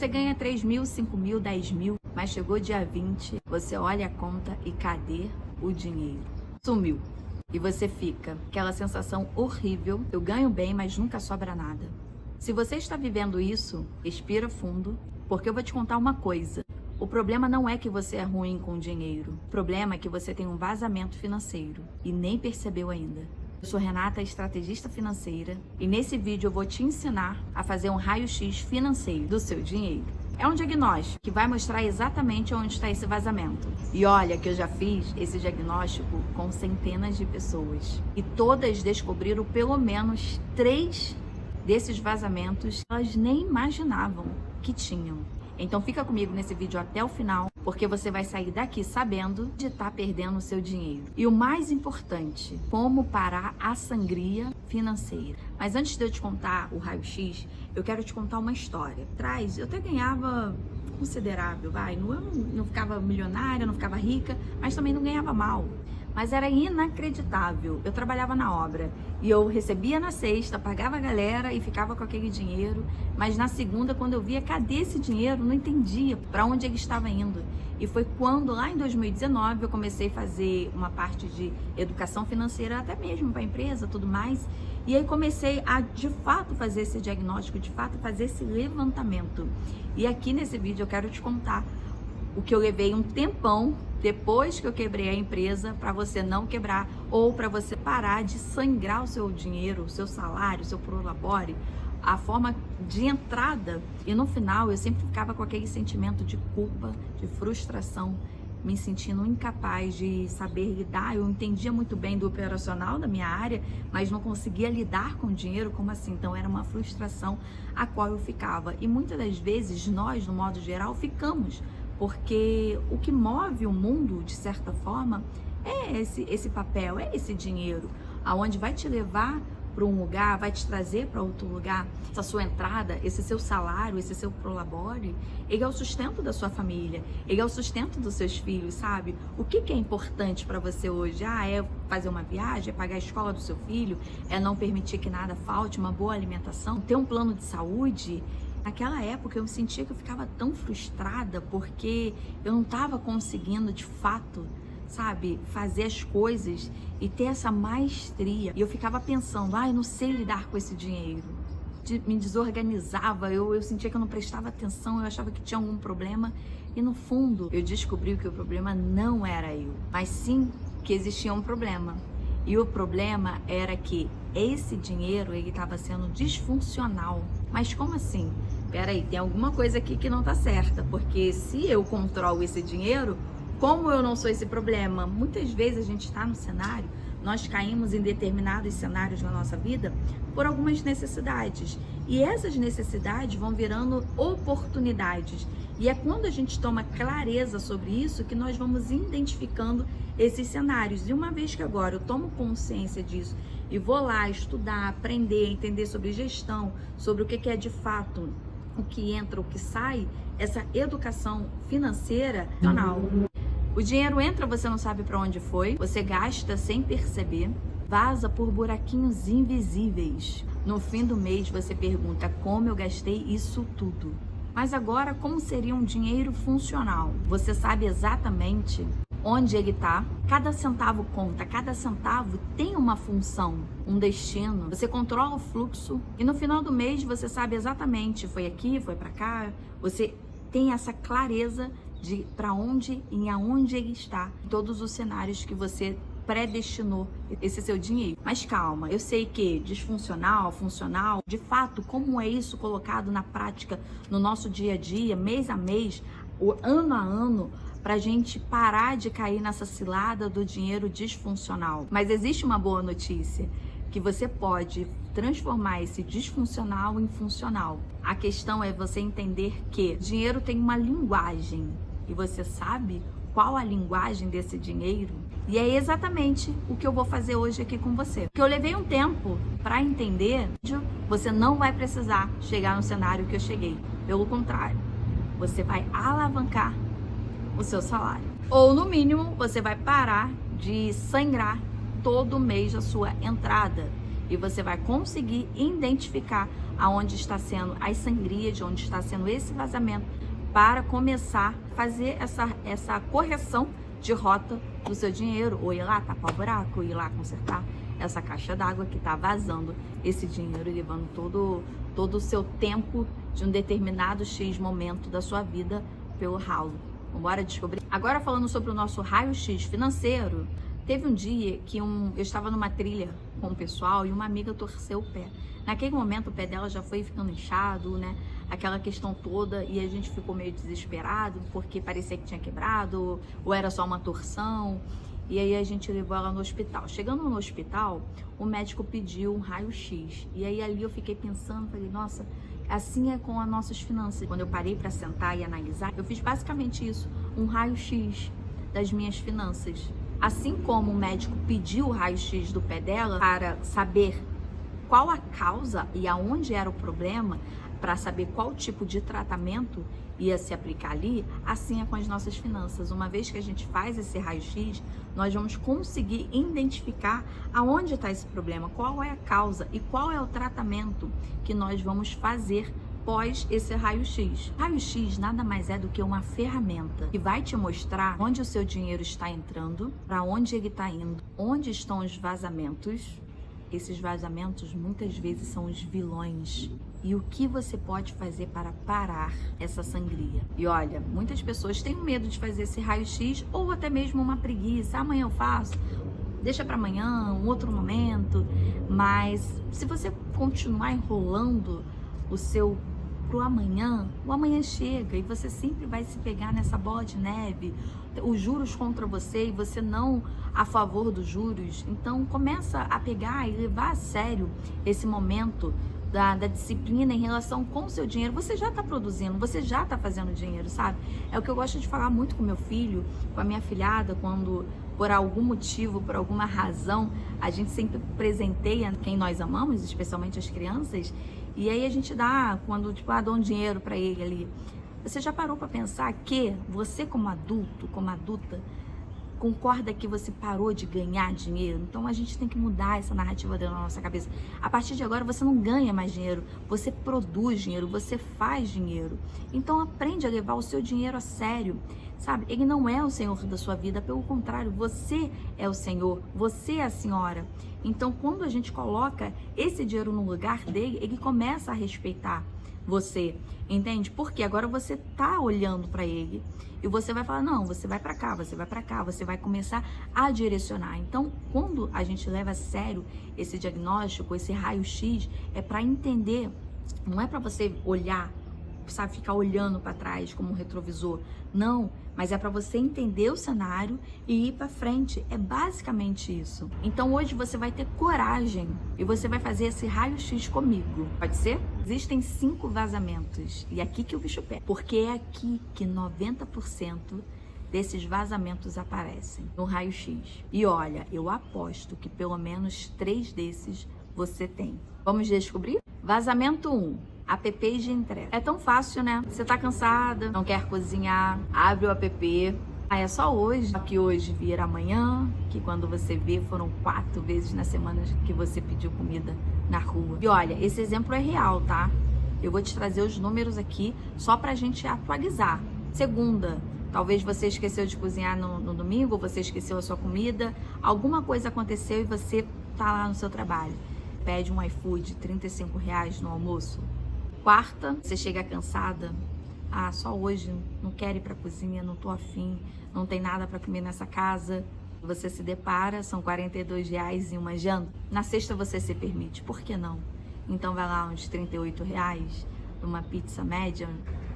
Você ganha 3 mil, 5 mil, 10 mil, mas chegou dia 20, você olha a conta e cadê o dinheiro? Sumiu. E você fica, aquela sensação horrível, eu ganho bem, mas nunca sobra nada. Se você está vivendo isso, respira fundo, porque eu vou te contar uma coisa. O problema não é que você é ruim com dinheiro, o problema é que você tem um vazamento financeiro e nem percebeu ainda. Eu sou Renata, estrategista financeira, e nesse vídeo eu vou te ensinar a fazer um raio-x financeiro do seu dinheiro. É um diagnóstico que vai mostrar exatamente onde está esse vazamento. E olha que eu já fiz esse diagnóstico com centenas de pessoas. E todas descobriram pelo menos 3 desses vazamentos que elas nem imaginavam que tinham. Então fica comigo nesse vídeo até o final, porque você vai sair daqui sabendo de estar perdendo o seu dinheiro. E o mais importante, como parar a sangria financeira. Mas antes de eu te contar o raio-x, eu quero te contar uma história. Atrás, eu até ganhava considerável, não ficava milionária, não ficava rica, mas também não ganhava mal. Mas era inacreditável. Eu trabalhava na obra e eu recebia na sexta, pagava a galera e ficava com aquele dinheiro. Mas na segunda, quando eu via, cadê esse dinheiro? Não entendia para onde ele estava indo. E foi quando, lá em 2019, eu comecei a fazer uma parte de educação financeira, até mesmo para a empresa, tudo mais. E aí comecei a, de fato, fazer esse diagnóstico, de fato, fazer esse levantamento. E aqui nesse vídeo eu quero te contar o que eu levei um tempão depois que eu quebrei a empresa para você não quebrar ou para você parar de sangrar o seu dinheiro, o seu salário, o seu prolabore, a forma de entrada. E no final eu sempre ficava com aquele sentimento de culpa, de frustração, me sentindo incapaz de saber lidar. Eu entendia muito bem do operacional da minha área, mas não conseguia lidar com o dinheiro, como assim? Então era uma frustração a qual eu ficava. E muitas das vezes nós, no modo geral, ficamos, porque o que move o mundo, de certa forma, é esse papel, é esse dinheiro, aonde vai te levar para um lugar, vai te trazer para outro lugar. Essa sua entrada, esse seu salário, esse seu prolabore, ele é o sustento da sua família, ele é o sustento dos seus filhos, sabe? O que é importante para você hoje? É fazer uma viagem, é pagar a escola do seu filho, é não permitir que nada falte, uma boa alimentação, ter um plano de saúde. Naquela época eu sentia que eu ficava tão frustrada porque eu não estava conseguindo de fato, sabe, fazer as coisas e ter essa maestria. E eu ficava pensando, eu não sei lidar com esse dinheiro. Me desorganizava, eu sentia que eu não prestava atenção, eu achava que tinha algum problema. E no fundo eu descobri que o problema não era eu, mas sim que existia um problema. E o problema era que esse dinheiro, ele estava sendo disfuncional. Mas como assim? Peraí, tem alguma coisa aqui que não tá certa, porque se eu controlo esse dinheiro, como eu não sou esse problema? Muitas vezes a gente está no cenário, nós caímos em determinados cenários na nossa vida por algumas necessidades. E essas necessidades vão virando oportunidades. E é quando a gente toma clareza sobre isso que nós vamos identificando esses cenários. E uma vez que agora eu tomo consciência disso e vou lá estudar, aprender, entender sobre gestão, sobre o que é de fato o que entra, o que sai, essa educação financeira, o dinheiro entra, você não sabe para onde foi, você gasta sem perceber, vaza por buraquinhos invisíveis. No fim do mês você pergunta como eu gastei isso tudo. Mas agora, como seria um dinheiro funcional? Você sabe exatamente onde ele está, cada centavo conta, cada centavo tem uma função, um destino. Você controla o fluxo e no final do mês você sabe exatamente, foi aqui, foi para cá. Você tem essa clareza de para onde e aonde ele está, em todos os cenários que você predestinou esse seu dinheiro. Mas calma, eu sei que disfuncional, funcional, de fato, como é isso colocado na prática no nosso dia a dia, mês a mês, ano a ano, para a gente parar de cair nessa cilada do dinheiro disfuncional. Mas existe uma boa notícia, que você pode transformar esse disfuncional em funcional. A questão é você entender que dinheiro tem uma linguagem e você sabe qual a linguagem desse dinheiro. E é exatamente o que eu vou fazer hoje aqui com você. Porque eu levei um tempo para entender, você não vai precisar chegar no cenário que eu cheguei. Pelo contrário, você vai alavancar o seu salário. Ou no mínimo, você vai parar de sangrar todo mês a sua entrada. E você vai conseguir identificar aonde está sendo as sangrias, de onde está sendo esse vazamento, para começar a fazer essa correção de rota do seu dinheiro, ou ir lá tapar o buraco, ou ir lá consertar essa caixa d'água que está vazando esse dinheiro e levando todo o seu tempo de um determinado X momento da sua vida pelo ralo. Vamos descobrir? Agora, falando sobre o nosso raio-x financeiro, teve um dia que eu estava numa trilha com o pessoal e uma amiga torceu o pé. Naquele momento o pé dela já foi ficando inchado, né? Aquela questão toda, e a gente ficou meio desesperado porque parecia que tinha quebrado ou era só uma torção. E aí a gente levou ela no hospital. Chegando no hospital, o médico pediu um raio-x. E aí ali eu fiquei pensando, falei, nossa, assim é com as nossas finanças. Quando eu parei para sentar e analisar, eu fiz basicamente isso, um raio-x das minhas finanças. Assim como o médico pediu o raio-x do pé dela para saber qual a causa e aonde era o problema, para saber qual tipo de tratamento ia se aplicar ali, assim é com as nossas finanças. Uma vez que a gente faz esse raio-x, nós vamos conseguir identificar aonde está esse problema, qual é a causa e qual é o tratamento que nós vamos fazer pós esse raio-x. Raio-x nada mais é do que uma ferramenta que vai te mostrar onde o seu dinheiro está entrando, para onde ele está indo, onde estão os vazamentos. Esses vazamentos muitas vezes são os vilões. E o que você pode fazer para parar essa sangria? E olha, muitas pessoas têm medo de fazer esse raio-x ou até mesmo uma preguiça. Amanhã eu faço, deixa para amanhã, um outro momento. Mas se você continuar enrolando pro amanhã, o amanhã chega e você sempre vai se pegar nessa bola de neve, os juros contra você e você não a favor dos juros. Então começa a pegar e levar a sério esse momento da disciplina em relação com o seu dinheiro. Você já está produzindo, você já está fazendo dinheiro, sabe? É o que eu gosto de falar muito com meu filho, com a minha filhada, quando por algum motivo, por alguma razão, a gente sempre presenteia quem nós amamos, especialmente as crianças, e aí a gente dá, quando dá um dinheiro para ele ali. Você já parou para pensar que você como adulto, como adulta, concorda que você parou de ganhar dinheiro? Então a gente tem que mudar essa narrativa da nossa cabeça. A partir de agora você não ganha mais dinheiro, você produz dinheiro, você faz dinheiro. Então aprende a levar o seu dinheiro a sério, sabe? Ele não é o senhor da sua vida, pelo contrário, você é o senhor, você é a senhora. Então quando a gente coloca esse dinheiro no lugar dele, ele começa a respeitar você, entende? Porque agora você tá olhando para ele e você vai falar, não, você vai para cá, você vai para cá, você vai começar a direcionar. Então, quando a gente leva a sério esse diagnóstico, esse raio-x, é para entender, não é para você olhar, sabe, ficar olhando para trás como um retrovisor, não, mas é para você entender o cenário e ir para frente. É basicamente isso. Então hoje você vai ter coragem e você vai fazer esse raio-x comigo. Pode ser? Existem 5 vazamentos e é aqui que o bicho pega, porque é aqui que 90% desses vazamentos aparecem no raio-x. E olha, eu aposto que pelo menos 3 desses você tem. Vamos descobrir? Vazamento 1. Apps de entrega. É tão fácil, né? Você tá cansada, não quer cozinhar, abre o app. É só hoje, que hoje vira amanhã, que quando você vê foram 4 vezes na semana que você pediu comida na rua. E olha, esse exemplo é real, tá? Eu vou te trazer os números aqui só pra gente atualizar. Segunda, talvez você esqueceu de cozinhar no domingo, você esqueceu a sua comida, alguma coisa aconteceu e você tá lá no seu trabalho. Pede um iFood, R$35 no almoço. Quarta, você chega cansada, só hoje, não quero ir pra cozinha, não tô afim, não tem nada para comer nessa casa. Você se depara, são R$42 em uma janta. Na sexta você se permite, por que não? Então vai lá uns R$38 numa pizza média,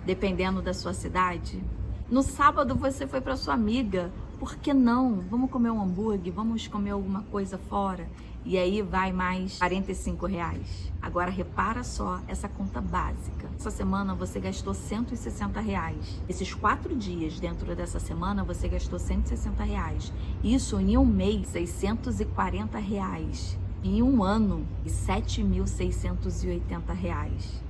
dependendo da sua cidade. No sábado você foi para sua amiga, por que não? Vamos comer um hambúrguer, vamos comer alguma coisa fora. E aí vai mais R$45. Agora repara só essa conta básica. Essa semana você gastou R$160. Esses 4 dias dentro dessa semana você gastou R$160. Isso em um mês, R$640. Em um ano, R$7.680.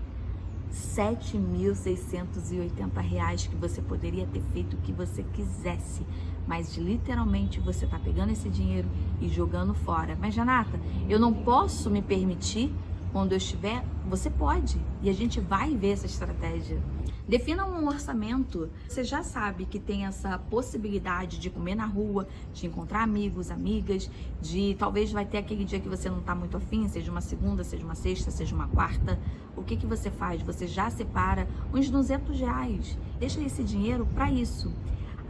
R$7.680 que você poderia ter feito o que você quisesse, mas literalmente você tá pegando esse dinheiro e jogando fora. Mas Janata, eu não posso me permitir quando eu estiver, você pode. E a gente vai ver essa estratégia. Defina um orçamento. Você já sabe que tem essa possibilidade de comer na rua, de encontrar amigos, amigas, de talvez vai ter aquele dia que você não tá muito afim, seja uma segunda, seja uma sexta, seja uma quarta. O que que você faz? Você já separa uns R$200. Deixa esse dinheiro para isso.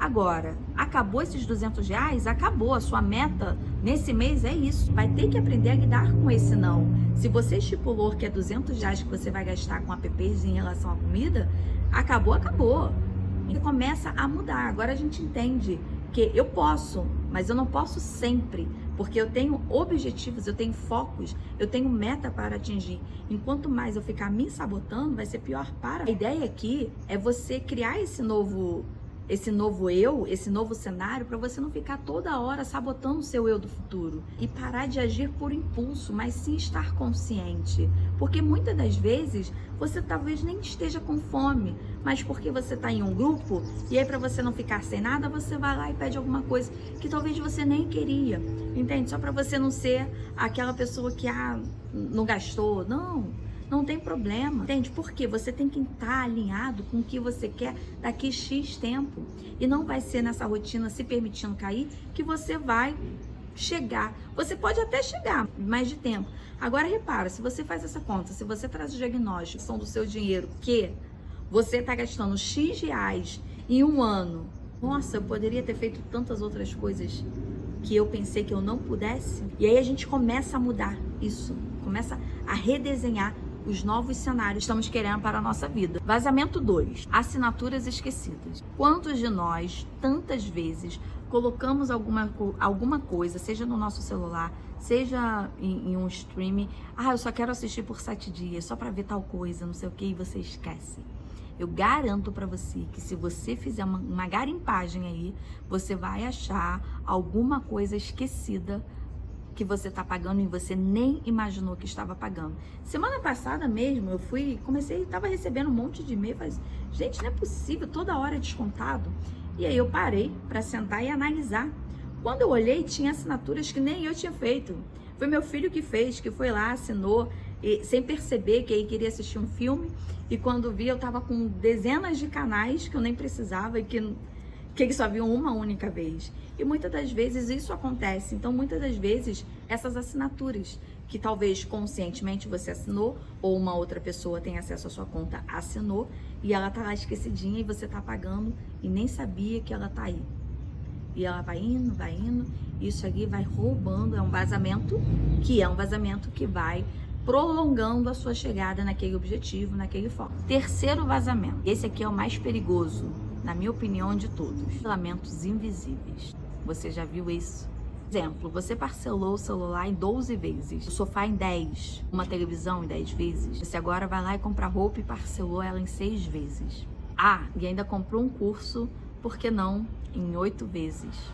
Agora, acabou esses R$200? Acabou. A sua meta nesse mês é isso. Vai ter que aprender a lidar com esse não. Se você estipulou que é R$200 que você vai gastar com apps em relação à comida, acabou, acabou. E começa a mudar. Agora a gente entende que eu posso, mas eu não posso sempre, porque eu tenho objetivos, eu tenho focos, eu tenho meta para atingir. Enquanto mais eu ficar me sabotando, vai ser pior para. A ideia aqui é você criar esse novo eu, esse novo cenário, para você não ficar toda hora sabotando o seu eu do futuro e parar de agir por impulso, mas sim estar consciente, porque muitas das vezes você talvez nem esteja com fome, mas porque você está em um grupo e aí para você não ficar sem nada, você vai lá e pede alguma coisa que talvez você nem queria, entende? Só para você não ser aquela pessoa que não gastou, não tem problema, entende? Porque você tem que estar alinhado com o que você quer daqui X tempo. E não vai ser nessa rotina se permitindo cair que você vai chegar. Você pode até chegar mais de tempo. Agora repara, se você faz essa conta, se você traz o diagnóstico do seu dinheiro que você está gastando X reais em um ano, nossa, eu poderia ter feito tantas outras coisas que eu pensei que eu não pudesse. E aí a gente começa a mudar isso, começa a redesenhar os novos cenários que estamos querendo para a nossa vida. Vazamento 2. Assinaturas esquecidas. Quantos de nós, tantas vezes, colocamos alguma coisa, seja no nosso celular, seja em um streaming, eu só quero assistir por 7 dias, só para ver tal coisa, não sei o que, e você esquece. Eu garanto para você que se você fizer uma garimpagem aí, você vai achar alguma coisa esquecida que você tá pagando e você nem imaginou que estava pagando. Semana passada mesmo, tava recebendo um monte de e-mail, falei, gente, não é possível, toda hora é descontado. E aí eu parei para sentar e analisar. Quando eu olhei, tinha assinaturas que nem eu tinha feito. Foi meu filho que fez, que foi lá, assinou, sem perceber que aí queria assistir um filme, e quando vi, eu tava com dezenas de canais que eu nem precisava e que eles só viam uma única vez. E muitas das vezes isso acontece. Então, muitas das vezes, essas assinaturas que talvez conscientemente você assinou, ou uma outra pessoa tem acesso à sua conta, assinou, e ela tá lá esquecidinha e você tá pagando e nem sabia que ela tá aí. E ela vai indo, isso aqui vai roubando, é um vazamento que vai prolongando a sua chegada naquele objetivo, naquele foco. Terceiro vazamento, esse aqui é o mais perigoso, na minha opinião, de todos. Parcelamentos invisíveis. Você já viu isso? Exemplo, você parcelou o celular em 12 vezes, o sofá em 10, uma televisão em 10 vezes. Você agora vai lá e compra roupa e parcelou ela em 6 vezes. E ainda comprou um curso, por que não, em 8 vezes.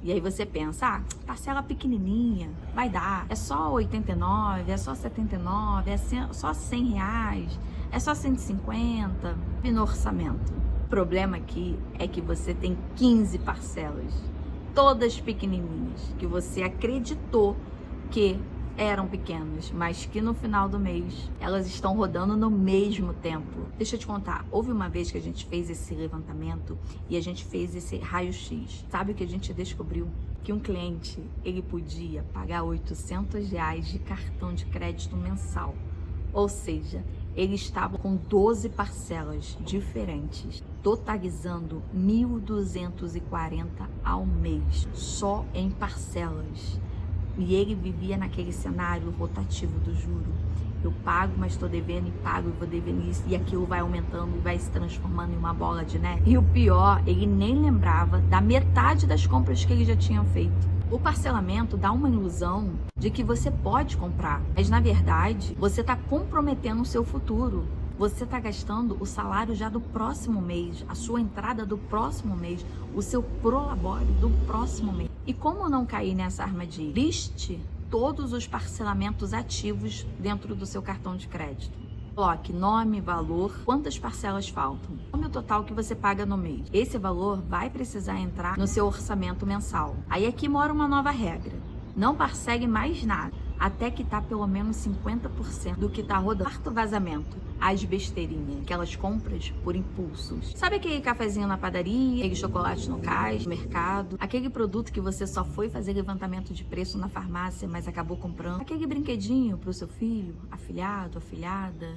E aí você pensa, parcela pequenininha, vai dar, é só 89, é só 79, é só 100 reais, é só 150, e no orçamento. O problema aqui é que você tem 15 parcelas, todas pequenininhas, que você acreditou que eram pequenas, mas que no final do mês elas estão rodando no mesmo tempo. Deixa eu te contar, houve uma vez que a gente fez esse levantamento e a gente fez esse raio-x. Sabe o que a gente descobriu? Que um cliente, ele podia pagar R$800 de cartão de crédito mensal. Ou seja, ele estava com 12 parcelas diferentes, totalizando R$1.240 ao mês, só em parcelas. E ele vivia naquele cenário rotativo do juro. Eu pago, mas estou devendo, e pago, e vou devendo isso. E aquilo vai aumentando e vai se transformando em uma bola de neve. E o pior, ele nem lembrava da metade das compras que ele já tinha feito. O parcelamento dá uma ilusão de que você pode comprar, mas na verdade, você está comprometendo o seu futuro. Você está gastando o salário já do próximo mês, a sua entrada do próximo mês, o seu prolabore do próximo mês. E como não cair nessa armadilha? Liste todos os parcelamentos ativos dentro do seu cartão de crédito. Coloque nome, valor, quantas parcelas faltam, o total que você paga no mês. Esse valor vai precisar entrar no seu orçamento mensal. Aí aqui mora uma nova regra. Não parcele mais nada. até quitar pelo menos 50% do que tá rodando. Quarto vazamento, as besteirinhas, aquelas compras por impulsos. Sabe aquele cafezinho na padaria, aquele chocolate no caixa, no mercado, aquele produto que você só foi fazer levantamento de preço na farmácia, mas acabou comprando, aquele brinquedinho pro seu filho, afilhado, afilhada,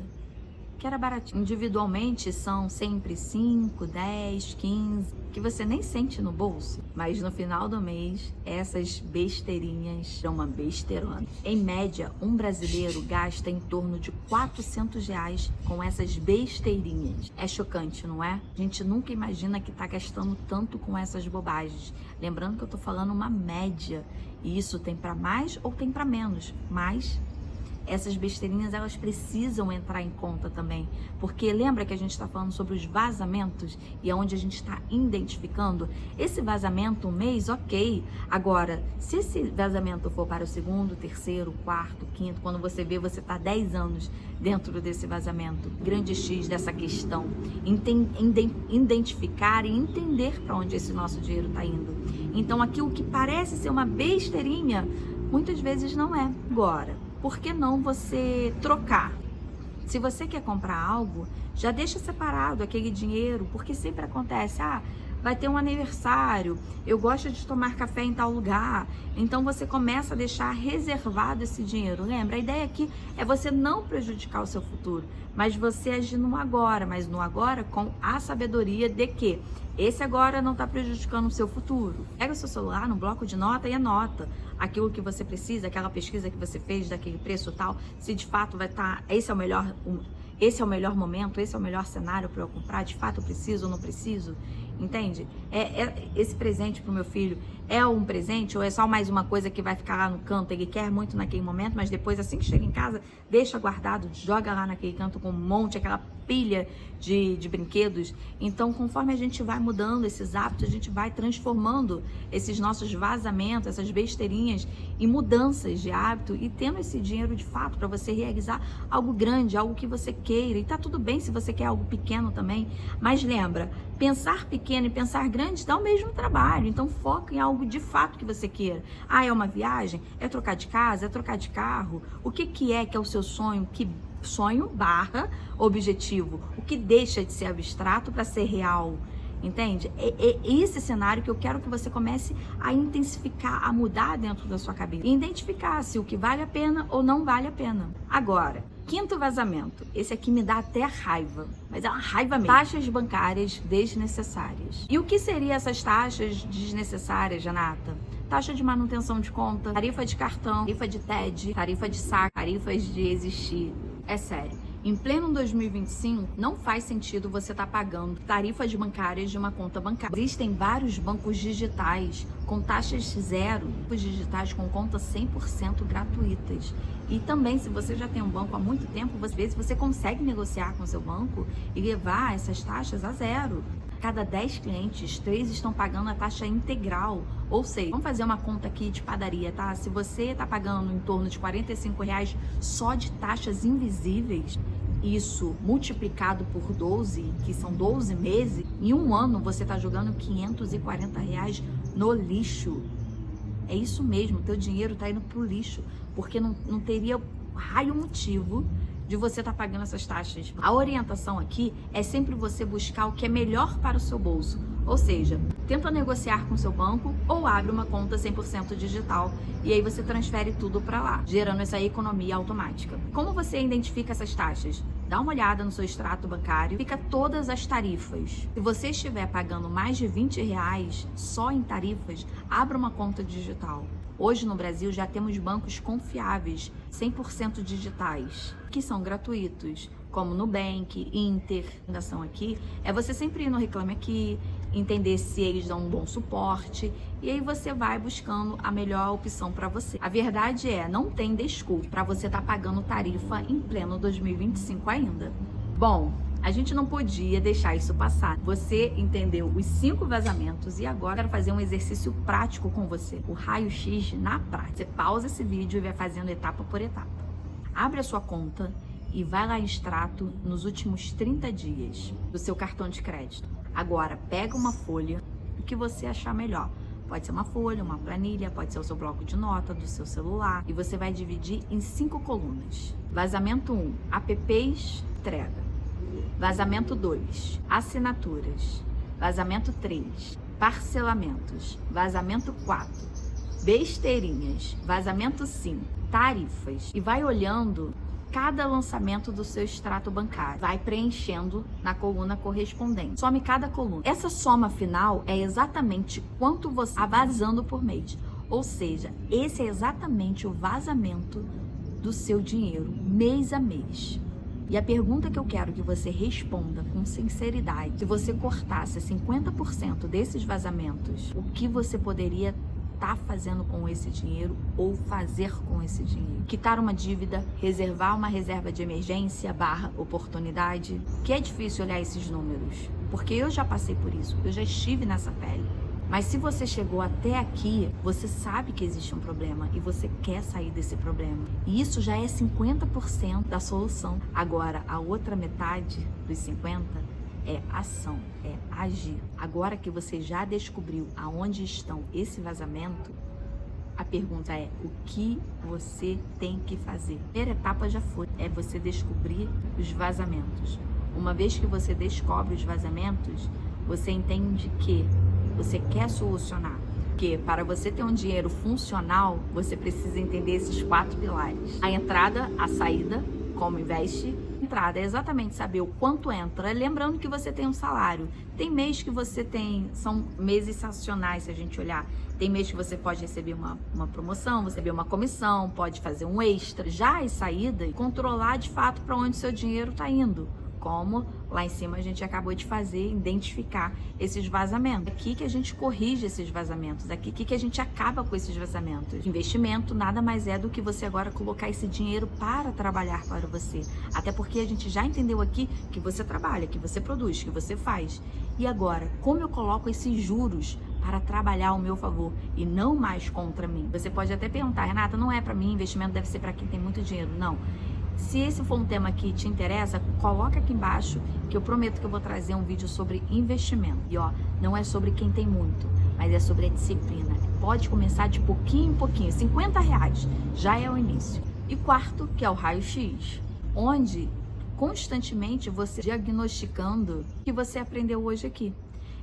que era baratinho. Individualmente são sempre 5, 10, 15, que você nem sente no bolso, mas no final do mês, essas besteirinhas são uma besteirona. Em média, um brasileiro gasta em torno de R$ 400 com essas besteirinhas. É chocante, não é? A gente nunca imagina que tá gastando tanto com essas bobagens. Lembrando que eu tô falando uma média, e isso tem para mais ou tem para menos, mas essas besteirinhas, elas precisam entrar em conta também, porque lembra que a gente está falando sobre os vazamentos e é onde a gente está identificando esse vazamento um mês, ok. Agora, se esse vazamento for para o segundo, terceiro, quarto, quinto, quando você vê, você está 10 anos dentro desse vazamento, grande X dessa questão, identificar e entender para onde esse nosso dinheiro está indo. Então, aquilo que parece ser uma besteirinha, muitas vezes não é. Agora, por que não você trocar? Se você quer comprar algo, já deixa separado aquele dinheiro, porque sempre acontece, vai ter um aniversário, eu gosto de tomar café em tal lugar, então você começa a deixar reservado esse dinheiro. Lembra, a ideia aqui é você não prejudicar o seu futuro, mas você agir no agora, mas no agora com a sabedoria de que esse agora não está prejudicando o seu futuro. Pega o seu celular no bloco de nota e anota aquilo que você precisa, aquela pesquisa que você fez daquele preço tal, se de fato vai estar, esse é o melhor momento, esse é o melhor cenário para eu comprar, de fato eu preciso ou não preciso, entende? Esse presente pro meu filho é um presente ou é só mais uma coisa que vai ficar lá no canto, ele quer muito naquele momento, mas depois assim que chega em casa, deixa guardado, joga lá naquele canto com um monte, aquela pilha de brinquedos. Então, conforme a gente vai mudando esses hábitos, a gente vai transformando esses nossos vazamentos, essas besteirinhas em mudanças de hábito e tendo esse dinheiro de fato para você realizar algo grande, algo que você queira. E tá tudo bem se você quer algo pequeno também, mas lembra, pensar pequeno e pensar grande dá o mesmo trabalho. Então, foca em algo de fato que você queira. É uma viagem? É trocar de casa? É trocar de carro? O que é o seu sonho? Sonho / objetivo, o que deixa de ser abstrato para ser real, entende? É esse cenário que eu quero que você comece a intensificar, a mudar dentro da sua cabeça, e identificar se o que vale a pena ou não vale a pena. Agora, quinto vazamento, esse aqui me dá até raiva, mas é uma raiva mesmo. Taxas bancárias desnecessárias. E o que seriam essas taxas desnecessárias, Renata? Taxa de manutenção de conta, tarifa de cartão, tarifa de TED, tarifa de saque, tarifas de existir. É sério, em pleno 2025, não faz sentido você estar pagando tarifas bancárias de uma conta bancária. Existem vários bancos digitais com taxas zero, bancos digitais com contas 100% gratuitas. E também, se você já tem um banco há muito tempo, às vezes você consegue negociar com o seu banco e levar essas taxas a zero. Cada 10 clientes, 3 estão pagando a taxa integral. Ou seja, vamos fazer uma conta aqui de padaria, tá? Se você está pagando em torno de R$45 só de taxas invisíveis, isso multiplicado por 12, que são 12 meses, em um ano você está jogando R$540 no lixo. É isso mesmo, teu dinheiro está indo pro lixo, porque não teria raio motivo de você estar pagando essas taxas. A orientação aqui é sempre você buscar o que é melhor para o seu bolso. Ou seja, tenta negociar com o seu banco ou abre uma conta 100% digital e aí você transfere tudo para lá, gerando essa economia automática. Como você identifica essas taxas? Dá uma olhada no seu extrato bancário, fica todas as tarifas. Se você estiver pagando mais de R$20 só em tarifas, abra uma conta digital. Hoje no Brasil já temos bancos confiáveis, 100% digitais, que são gratuitos, como Nubank, Inter. A recomendação aqui é você sempre ir no Reclame Aqui, entender se eles dão um bom suporte e aí você vai buscando a melhor opção para você. A verdade é, não tem desculpa para você estar pagando tarifa em pleno 2025 ainda. Bom, a gente não podia deixar isso passar. Você entendeu os 5 vazamentos e agora eu quero fazer um exercício prático com você. O raio-x na prática. Você pausa esse vídeo e vai fazendo etapa por etapa. Abre a sua conta e vai lá em extrato nos últimos 30 dias do seu cartão de crédito. Agora, pega uma folha, o que você achar melhor. Pode ser uma folha, uma planilha, pode ser o seu bloco de nota do seu celular. E você vai dividir em 5 colunas. Vazamento 1, apps, entrega. Vazamento 2, assinaturas. Vazamento 3, parcelamentos. Vazamento 4, besteirinhas. Vazamento 5, tarifas. E vai olhando cada lançamento do seu extrato bancário. Vai preenchendo na coluna correspondente. Some cada coluna. Essa soma final é exatamente quanto você está vazando por mês. Ou seja, esse é exatamente o vazamento do seu dinheiro, mês a mês. E a pergunta que eu quero que você responda com sinceridade, se você cortasse 50% desses vazamentos, o que você poderia estar fazendo com esse dinheiro ou fazer com esse dinheiro? Quitar uma dívida, reservar uma reserva de emergência / oportunidade, que é difícil olhar esses números, porque eu já passei por isso, eu já estive nessa pele. Mas se você chegou até aqui, você sabe que existe um problema e você quer sair desse problema. E isso já é 50% da solução. Agora, a outra metade dos 50% é ação, é agir. Agora que você já descobriu aonde estão esse vazamento, a pergunta é: o que você tem que fazer? A primeira etapa já foi, é você descobrir os vazamentos. Uma vez que você descobre os vazamentos, você entende que você quer solucionar. Porque para você ter um dinheiro funcional, você precisa entender esses 4 pilares. A entrada, a saída, como investe. A entrada é exatamente saber o quanto entra. Lembrando que você tem um salário. Tem mês que você tem, são meses sazonais se a gente olhar. Tem mês que você pode receber uma promoção, receber uma comissão, pode fazer um extra. Já as saídas, controlar de fato para onde seu dinheiro está indo. Como lá em cima a gente acabou de fazer, identificar esses vazamentos. Aqui que a gente corrige esses vazamentos, aqui que a gente acaba com esses vazamentos. Investimento nada mais é do que você agora colocar esse dinheiro para trabalhar para você. Até porque a gente já entendeu aqui que você trabalha, que você produz, que você faz. E agora, como eu coloco esses juros para trabalhar ao meu favor e não mais contra mim? Você pode até perguntar: Renata, não é para mim, investimento deve ser para quem tem muito dinheiro. Não. Se esse for um tema que te interessa, coloca aqui embaixo que eu prometo que eu vou trazer um vídeo sobre investimento. E ó, não é sobre quem tem muito, mas é sobre a disciplina. Pode começar de pouquinho em pouquinho, R$50 já é o início. E quarto, que é o raio-x, onde constantemente você diagnosticando o que você aprendeu hoje aqui.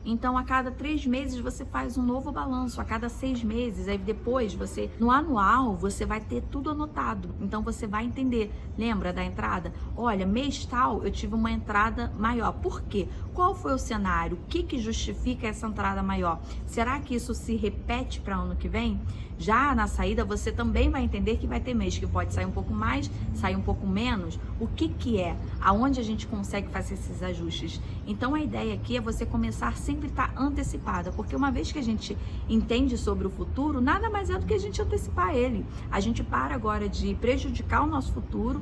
Então, a cada 3 meses você faz um novo balanço, a cada 6 meses, aí depois você, no anual, você vai ter tudo anotado. Então, você vai entender. Lembra da entrada? Olha, mês tal, eu tive uma entrada maior. Por quê? Qual foi o cenário? O que justifica essa entrada maior? Será que isso se repete para ano que vem? Já na saída, você também vai entender que vai ter mês que pode sair um pouco mais, sair um pouco menos. O que é? Aonde a gente consegue fazer esses ajustes? Então, a ideia aqui é você começar sempre estar antecipada, porque uma vez que a gente entende sobre o futuro, nada mais é do que a gente antecipar ele. A gente para agora de prejudicar o nosso futuro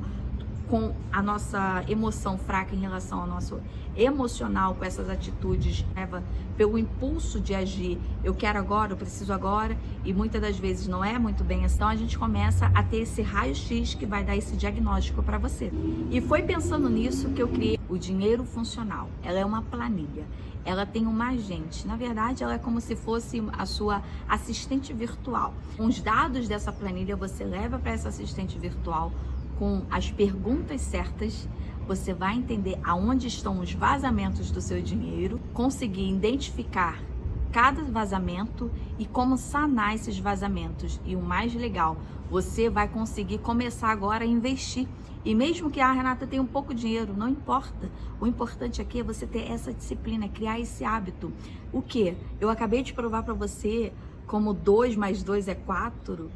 com a nossa emoção fraca em relação ao nosso emocional, com essas atitudes, leva pelo impulso de agir. Eu quero agora, eu preciso agora, e muitas das vezes não é muito bem assim. Então a gente começa a ter esse raio-x que vai dar esse diagnóstico para você. E foi pensando nisso que eu criei o Dinheiro Funcional. Ela é uma planilha. Ela tem uma agente. Na verdade, ela é como se fosse a sua assistente virtual. Com os dados dessa planilha, você leva para essa assistente virtual com as perguntas certas. Você vai entender aonde estão os vazamentos do seu dinheiro, conseguir identificar cada vazamento e como sanar esses vazamentos. E o mais legal, você vai conseguir começar agora a investir. E mesmo que a Renata tenha um pouco de dinheiro, não importa. O importante aqui é você ter essa disciplina, criar esse hábito. O que? Eu acabei de provar para você, como 2 mais 2 é 4,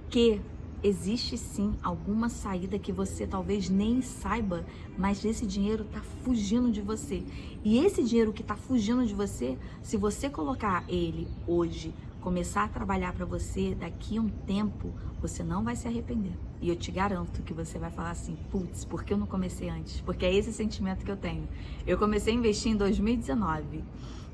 que existe sim alguma saída que você talvez nem saiba, mas esse dinheiro está fugindo de você. E esse dinheiro que está fugindo de você, se você colocar ele hoje, começar a trabalhar para você, daqui a um tempo, você não vai se arrepender. E eu te garanto que você vai falar assim: putz, por que eu não comecei antes? Porque é esse sentimento que eu tenho. Eu comecei a investir em 2019.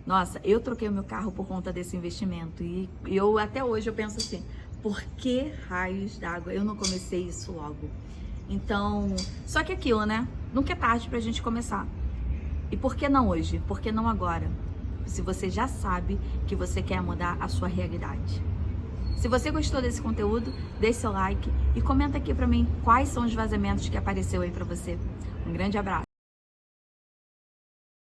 Nossa, eu troquei o meu carro por conta desse investimento. E eu até hoje eu penso assim: por que raios d'água eu não comecei isso logo? Então, só que aquilo, né? Nunca é tarde pra gente começar. E por que não hoje? Por que não agora? se você já sabe que você quer mudar a sua realidade. Se você gostou desse conteúdo, deixe seu like e comenta aqui pra mim quais são os vazamentos que apareceu aí pra você. Um grande abraço.